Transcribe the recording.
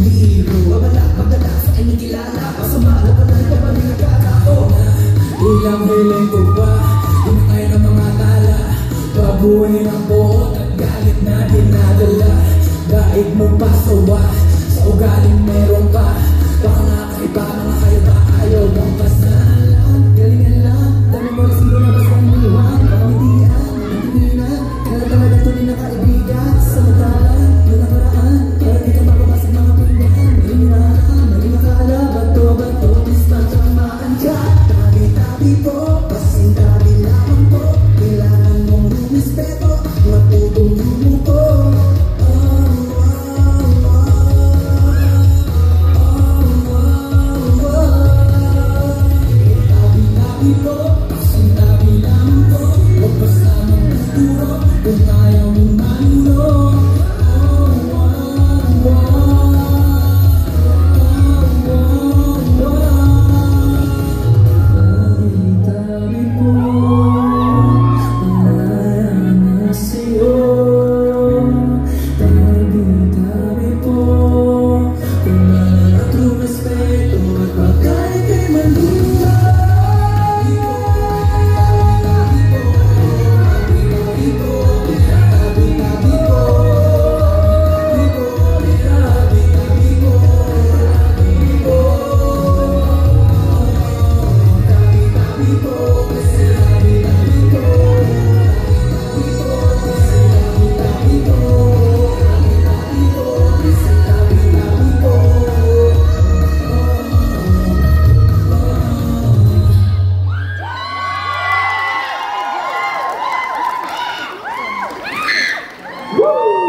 biro. Babala, pagdala sa inyong kilala, masama na pala ka pa rin nagkakao na. Ilang hiling ko ba, hinakay ng mga tala, babuhin ang buot at galit na dinadala. Daig mo pa sawa, sa ugaling meron ka, baka nga kaiba, mga kaiba, ayaw mong pasalan. Galingan lang, dami mo rin siguro na basta maniwag, pamitian, natinginan, kaya talaga tunay na kaibigan. Samantalang, noong nakaraan, para di ka mapapasag mga pinyan. Maging nakala, bato, distansya ang maantya. Tabi-tabi po, pasintabi lamang po, kailangan mong rumispeto, matutong lumuto. Woo!